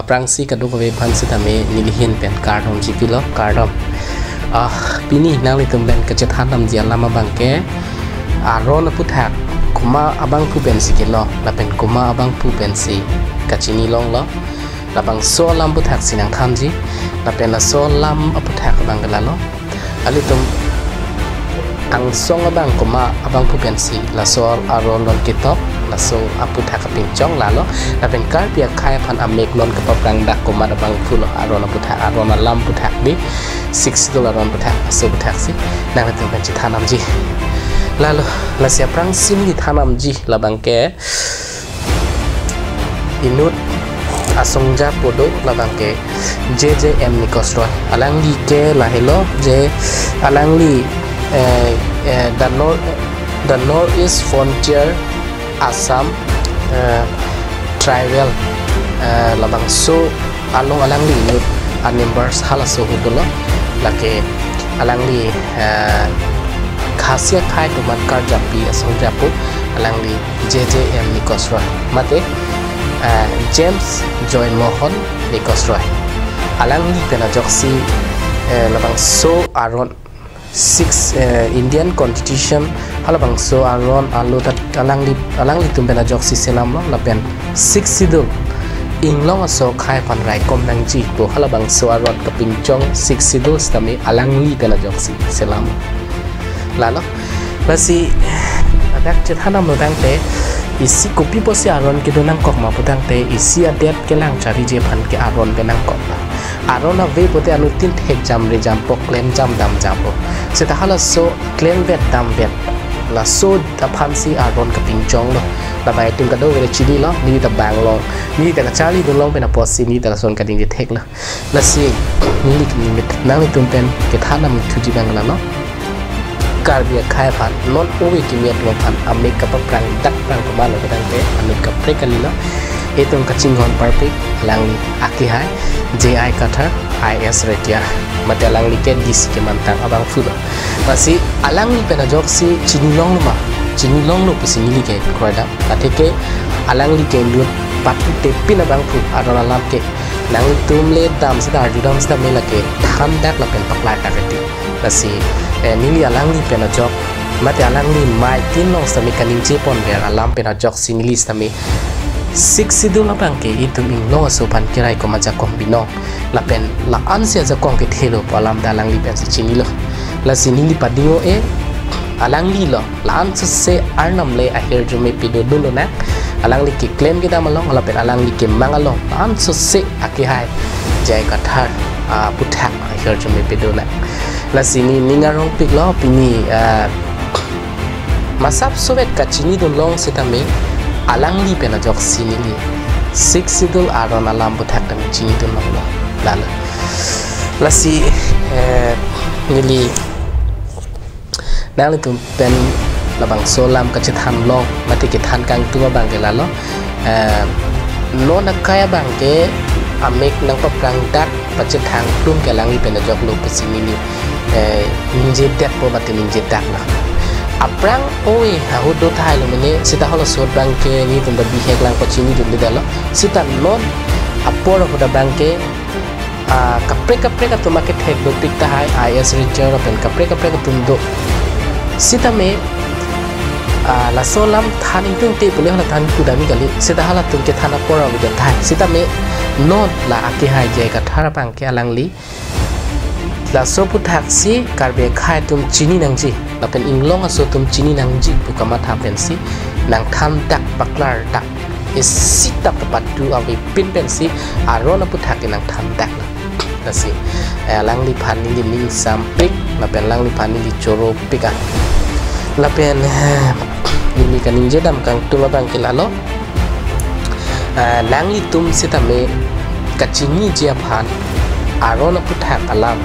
aprangsi kaduk ve pan sitame nilihin pen kardom jipilo kardom pini nang litum ben kecethanam jialama bangke aron puthak kuma abang pu pen sikilo la pen kuma abang pu pen si kachini long lo la bang so lam puthak sinang thamji la pen la so lam aputhak bang galalo alitum ang song abang kuma abang pu pen si la so aron lon kitop la so aputhak kaping chong lalo la pen kar pia khai phan amek lon ka prang dak kuma abang pu lo aron aputhak aron lam puthak ni $6 aron puthak so puthak si nang litum ben chithanam ji lalu la siap perang sini tanam ji labang ke inut asongja podo labang ke JJM Nikosroy alang li ke lahelo je alang li the Northeast Frontier Assam Tribal labang so along alang li inut animbers halaso hudulo lake alang li khasiat khai to man kar japi asong japu alang di JJM Nikosroy mate James Joy Mohon Nikosroy alang di pena joksi labang so aron 6 Indian Constitution halabang so aron alu tat alang di tumpena joksi selam lo lapen 6 sidul inglong so khai pan rai kom nang ji to halabang so aron kapingchong 6 sidul stami alang li pena joksi selam lalu masih ada cerita nama tentang te isi kopi posi aron kita nang kok mau tentang te isi adet kelang cari jepan ke aron benang kok aron ave pote anutin hek jam re jam pok klem jam dam jam po setahala so klem bet dam bet la so tapan si aron ke pincong lo la bai tim kado về chili lo ni ta bang lo ni ta cari dong long pena posi ni ta son kading di tek lo la si ni mit nang itum pen ke thanam tuji bang la no karbia khai pan non uwi kimia lo pan ameka perang dak perang kemana kadang te ameka prekalila etong kachingon perfect lang akihai JI Qatar IS Retia madalang liken gis ke mantang abang fulo masih alang ni pena joksi cinilong lo pusing li ke kroida ateke alang liken lut patu tepin abang fu adona lam ke nang tumle dam sedar judam sedam melake tham dak la pen paklai taketi masih nili alang li pena jok mate alang li mai tin long sami kaning jepon ber alam pena jok sinili sami 6 sidul abang ke itu ing long so pan kirai ko maja kombino la pen la ansia ja kong ke thelo alam dalang li pen chini lo la sinili padingo alang li lo la an se arnam le ahir jume pido dulo na alang li ki claim kita malong la pen alang li ke mangalong an se akihai jai kathar puthak ahir jume pido na la sini ningarong pik lo pini masap sovet kachini dun long setame alang li pena jok sini li 6 sidul aron alam puthak tam chini dun long lo lala la si nili nang li tum pen labang solam kacithan long mati kithan kang tuma bang ke lalo no nakaya bang ke amek nang paprang dak pacet hang plum ke langi pena jok lo pesini ni ninje dak po mati ninje dak lah aprang oi hahu do thai lo mene sita holo sot bang ke ni tum da bi hek lang pachini dun dalo sita non apor ho da bang ke kapre ka tuma ke thek do tik ta hai IS return pen kapre ka tum do sita me la solam thaning tung te pule hala than ku dami gali sita hala tum ke thana pora bi da thai sita me non la aki hai je ka thara bang ke alang li la so puthak si karbe khai tum chini nang ji la pen inglong aso tum chini nang ji bukama tha pen si nang tham dak baklar dak is sita patu awi pin pen si arona puthak nang tham dak la si lang li phan ni ning sampik la pen lang li phan ni choro pika la pen ni kaning je dam kang tu bang ke la lo lang li tum sita me kachini je phan arona puthak alam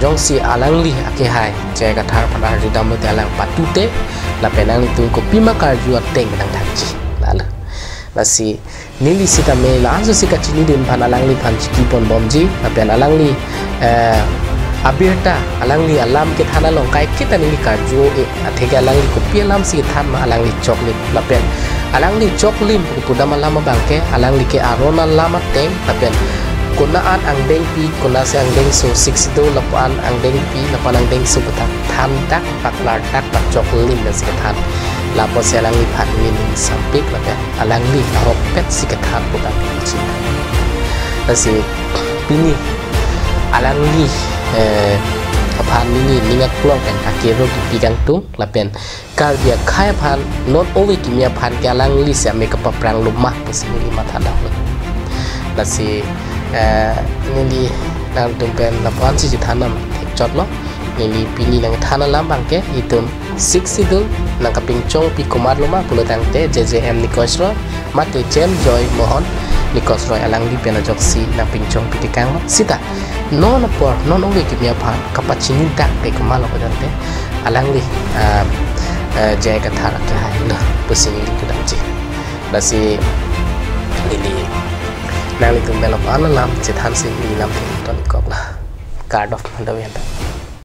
jong si alang li ake hai jai ka thar pada ri dam te alang patute la penang li tung ko pima kar ju ateng nang thaji la si nili sita me la anso si ka chini din phan alang li phan chiki pon bomji la pen alang li abirta alang li alam ke thana long kai kita nili kar ju athega alang li ko pi alam si than ma alang li chocolate la pen alang li chok lim pudama lama bangke alang li ke arona lama teng tapen kunaan ang deng pi kuna se ang deng so 62 lapan ang deng pi lapan ang deng so betak tan tak paklar tak pak chok lim dan sikatan lapo se alang li phat min sampik lapen alang li arok pet sikatan putak cina nasi pini alang li pan ini ningat pulang kan kakiro di pigang tung lapen kal dia kaya pan not only kimia pan galang li se ame kepaprang lumah pusing lima tanah nasi nili nang tumpen lapan si tanam cot lo nili pini nang tanah lambang ke itu 62 nang kapingcong pi kumar lumah pulutang te JJM Nikosro mate Jem Joy Mohon Nikosro alang di penajok si nang pingcong pitikang sita non por non only kimia pan kapacinin tak ke kumalo ko dante alang di jaya kathara ke hai na pusing li kudang ji nasi nili nang li tumben of analam cethan sing ni lam ton kok la card of mandawian